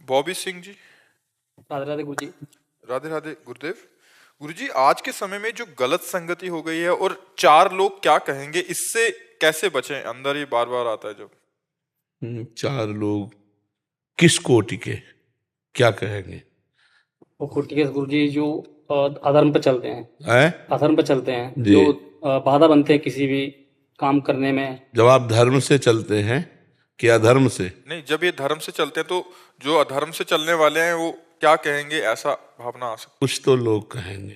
बॉबी सिंह जी। राधे राधे गुरु जी। राधे राधे गुरुदेव। गुरुजी, आज के समय में जो गलत संगति हो गई है और चार लोग क्या कहेंगे, इससे कैसे बचें, अंदर ही बार बार आता है जब। चार लोग किस कोटि के क्या कहेंगे? वो खुद के गुरु जी जो अधर्म पे चलते हैं, हैं? अधर्म पे चलते हैं, जी। जो बाधा बनते हैं किसी भी काम करने में। जब आप धर्म से चलते हैं कि अधर्म से? नहीं, जब ये धर्म से चलते हैं तो जो अधर्म से चलने वाले हैं वो क्या कहेंगे, ऐसा भावना आ सकती कुछ तो लोग कहेंगे,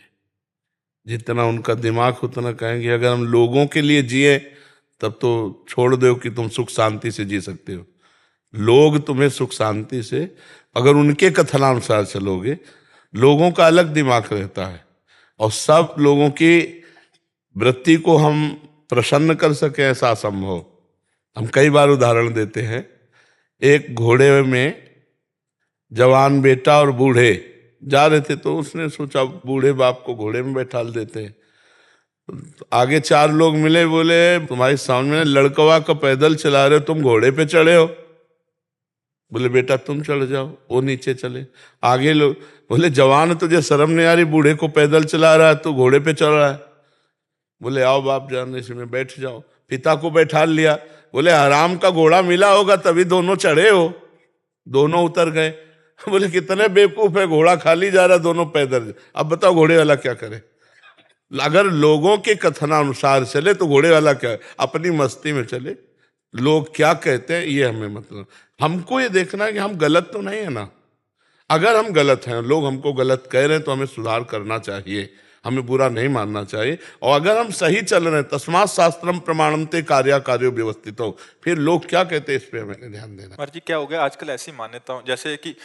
जितना उनका दिमाग उतना कहेंगे। अगर हम लोगों के लिए जिए तब तो छोड़ दो कि तुम सुख शांति से जी सकते हो। लोग तुम्हें सुख शांति से, अगर उनके कथनानुसार चलोगे, लोगों का अलग दिमाग रहता है और सब लोगों की वृत्ति को हम प्रसन्न कर सके ऐसा असंभव। हम कई बार उदाहरण देते हैं। एक घोड़े में जवान बेटा और बूढ़े जा रहे थे, तो उसने सोचा बूढ़े बाप को घोड़े में बैठा देते हैं। तो आगे चार लोग मिले, बोले तुम्हारे सामने लड़कवा का पैदल चला रहे हो, तुम घोड़े पे चढ़े हो। बोले बेटा तुम चढ़ जाओ, वो नीचे चले। आगे लोग बोले जवान तुझे शर्म नहीं आ रही, बूढ़े को पैदल चला रहा है, तो घोड़े पे चढ़ रहा है। बोले आओ बाप जान, इसमें बैठ जाओ। पिता को बैठा लिया। बोले हराम का घोड़ा मिला होगा तभी दोनों चढ़े हो। दोनों उतर गए। बोले कितने बेवकूफ है, घोड़ा खाली जा रहा, दोनों पैदल। अब बताओ घोड़े वाला क्या करे? अगर लोगों के कथनानुसार चले तो घोड़े वाला क्या है? अपनी मस्ती में चले। लोग क्या कहते हैं ये हमें मतलब, हमको ये देखना है कि हम गलत तो नहीं है ना। अगर हम गलत हैं, लोग हमको गलत कह रहे हैं, तो हमें सुधार करना चाहिए, हमें बुरा नहीं मानना चाहिए। और अगर हम सही चल रहे हैं, तस्मात् शास्त्रम प्रमाणन्ते कार्या कार्यो व्यवस्थितो, फिर लोग क्या कहते हैं इस पे हमें ध्यान देना। है। जी, क्या हो गया आजकल ऐसी मान्यता, जैसे कि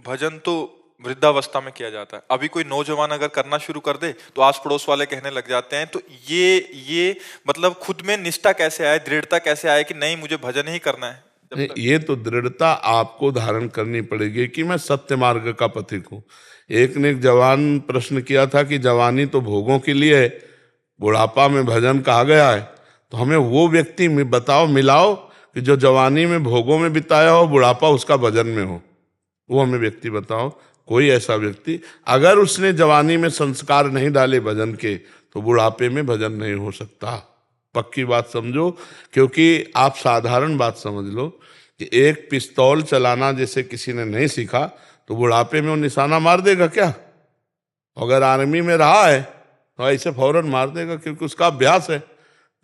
भजन तो वृद्धावस्था में किया जाता है, अभी कोई नौजवान अगर करना शुरू कर दे तो आस पड़ोस वाले कहने लग जाते हैं। तो ये मतलब खुद में निष्ठा कैसे आए, दृढ़ता कैसे आए कि नहीं मुझे भजन ही करना है? ये तो दृढ़ता आपको धारण करनी पड़ेगी कि मैं सत्य मार्ग का पथिक हूँ। एक ने एक जवान प्रश्न किया था कि जवानी तो भोगों के लिए है, बुढ़ापा में भजन कहा गया है, तो हमें वो व्यक्ति बताओ, मिलाओ कि जो जवानी में भोगों में बिताया हो, बुढ़ापा उसका भजन में हो। वो हमें व्यक्ति बताओ, कोई ऐसा व्यक्ति। अगर उसने जवानी में संस्कार नहीं डाले भजन के, तो बुढ़ापे में भजन नहीं हो सकता। पक्की बात समझो। क्योंकि आप साधारण बात समझ लो कि एक पिस्तौल चलाना जैसे किसी ने नहीं सीखा, तो बुढ़ापे में वो निशाना मार देगा क्या? अगर आर्मी में रहा है तो ऐसे फौरन मार देगा, क्योंकि उसका अभ्यास है।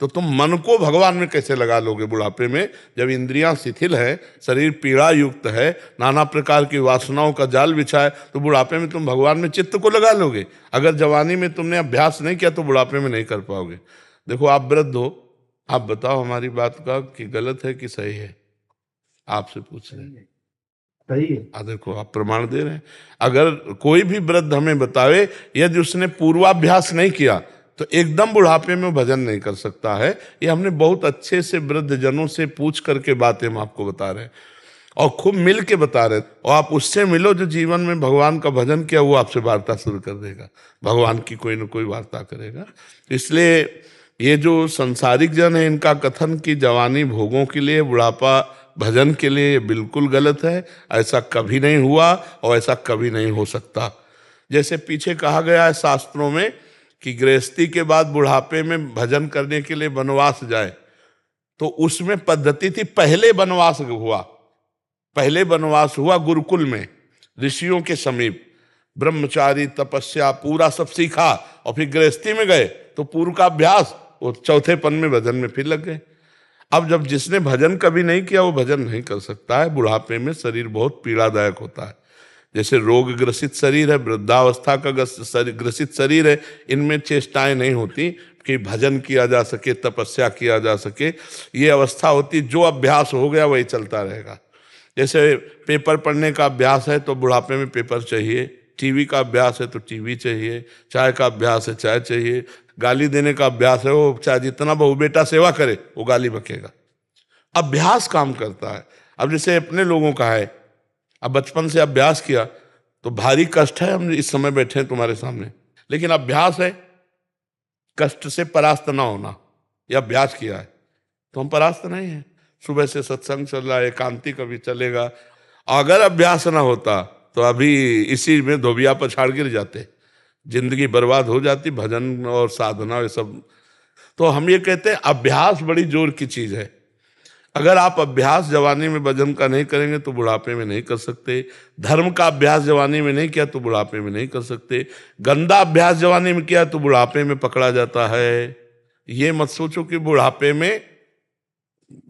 तो तुम मन को भगवान में कैसे लगा लोगे बुढ़ापे में, जब इंद्रियां शिथिल है, शरीर पीड़ा युक्त है, नाना प्रकार की वासनाओं का जाल बिछा है, तो बुढ़ापे में तुम भगवान में चित्त को लगा लोगे? अगर जवानी में तुमने अभ्यास नहीं किया तो बुढ़ापे में नहीं कर पाओगे। देखो आप वृद्ध हो, आप बताओ हमारी बात का कि गलत है कि सही है, आपसे पूछ रहे हैं। सही है। देखो आप प्रमाण दे रहे हैं। अगर कोई भी वृद्ध हमें बतावे, यदि उसने पूर्वाभ्यास नहीं किया तो एकदम बुढ़ापे में भजन नहीं कर सकता है। ये हमने बहुत अच्छे से वृद्ध जनों से पूछ करके बातें हम आपको बता रहे हैं, और खूब मिल के बता रहे हैं। और आप उससे मिलो जो जीवन में भगवान का भजन किया, वो आपसे वार्ता शुरू कर देगा, भगवान की कोई ना कोई वार्ता करेगा। इसलिए ये जो संसारिक जन है, इनका कथन कि जवानी भोगों के लिए, बुढ़ापा भजन के लिए, ये बिल्कुल गलत है। ऐसा कभी नहीं हुआ और ऐसा कभी नहीं हो सकता। जैसे पीछे कहा गया है शास्त्रों में कि गृहस्थी के बाद बुढ़ापे में भजन करने के लिए वनवास जाए, तो उसमें पद्धति थी, पहले वनवास हुआ, पहले वनवास हुआ गुरुकुल में, ऋषियों के समीप, ब्रह्मचारी तपस्या पूरा सब सीखा, और फिर गृहस्थी में गए तो पूर्व का अभ्यास, वो चौथे पन में भजन में फिर लग गए। अब जब जिसने भजन कभी नहीं किया वो भजन नहीं कर सकता है। बुढ़ापे में शरीर बहुत पीड़ादायक होता है। जैसे रोग ग्रसित शरीर है, वृद्धावस्था का ग्रसित शरीर है, इनमें चेष्टाएं नहीं होती कि भजन किया जा सके, तपस्या किया जा सके। ये अवस्था होती, जो अभ्यास हो गया वही चलता रहेगा। जैसे पेपर पढ़ने का अभ्यास है तो बुढ़ापे में पेपर चाहिए, टीवी का अभ्यास है तो टीवी चाहिए, चाय का अभ्यास है चाय चाहिए, गाली देने का अभ्यास है, वो चाहे जितना बहू बेटा सेवा करे वो गाली बकेगा। अभ्यास काम करता है। अब जैसे अपने लोगों का है, अब बचपन से अभ्यास किया तो भारी कष्ट है, हम इस समय बैठे हैं तुम्हारे सामने, लेकिन अभ्यास है कष्ट से परास्त ना होना, यह अभ्यास किया है, तो हम परास्त नहीं है। सुबह से सत्संग चल रहा है, एकांती कभी चलेगा, अगर अभ्यास ना होता तो अभी इसी में धोबिया पछाड़ गिर जाते, जिंदगी बर्बाद हो जाती, भजन और साधना ये सब। तो हम ये कहते हैं अभ्यास बड़ी जोर की चीज है। अगर आप अभ्यास जवानी में भजन का नहीं करेंगे तो बुढ़ापे में नहीं कर सकते। धर्म का अभ्यास जवानी में नहीं किया तो बुढ़ापे में नहीं कर सकते। गंदा अभ्यास जवानी में किया तो बुढ़ापे में पकड़ा जाता है। ये मत सोचो कि बुढ़ापे में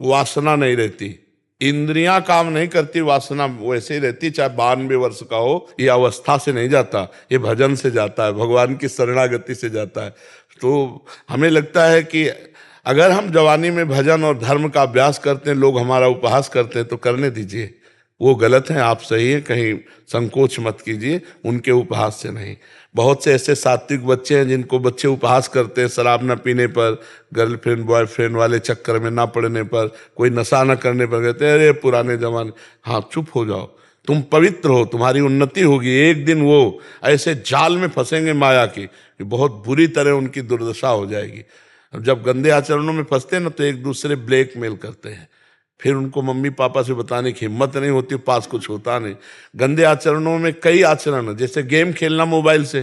वासना नहीं रहती, इंद्रियां काम नहीं करती, वासना वैसे ही रहती, चाहे 92 वर्ष का हो। ये अवस्था से नहीं जाता, ये भजन से जाता है, भगवान की शरणागति से जाता है। तो हमें लगता है कि अगर हम जवानी में भजन और धर्म का अभ्यास करते हैं, लोग हमारा उपहास करते हैं, तो करने दीजिए, वो गलत है, आप सही है, कहीं संकोच मत कीजिए, उनके उपहास से नहीं। बहुत से ऐसे सात्विक बच्चे हैं जिनको बच्चे उपहास करते हैं, शराब न पीने पर, गर्लफ्रेंड बॉयफ्रेंड वाले चक्कर में ना पड़ने पर, कोई नशा न करने पर, कहते हैं अरे पुराने जमाने। हाँ, चुप हो जाओ, तुम पवित्र हो, तुम्हारी उन्नति होगी। एक दिन वो ऐसे जाल में फंसेंगे माया की कि बहुत बुरी तरह उनकी दुर्दशा हो जाएगी। जब गंदे आचरणों में फंसते हैं ना, तो एक दूसरे ब्लैकमेल करते हैं, फिर उनको मम्मी पापा से बताने की हिम्मत नहीं होती, पास कुछ होता नहीं। गंदे आचरणों में कई आचरण है, जैसे गेम खेलना मोबाइल से।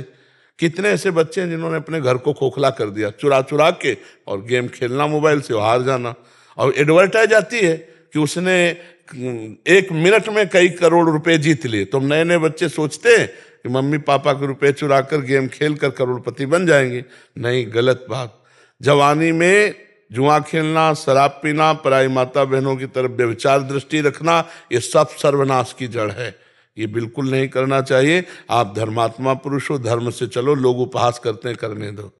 कितने ऐसे बच्चे हैं जिन्होंने अपने घर को खोखला कर दिया, चुरा चुरा के, और गेम खेलना मोबाइल से, हार जाना। और एडवर्टाइज आती है कि उसने 1 मिनट में कई करोड़ रुपए जीत लिए। तो नए नए बच्चे सोचते हैं कि मम्मी पापा के रुपए चुरा कर गेम खेल कर करोड़पति बन जाएंगे। नहीं, गलत बात। जवानी में जुआ खेलना, शराब पीना, पराई माता बहनों की तरफ व्यभिचार दृष्टि रखना, ये सब सर्वनाश की जड़ है। ये बिल्कुल नहीं करना चाहिए। आप धर्मात्मा पुरुष हो, धर्म से चलो, लोग उपहास करते हैं, करने दो।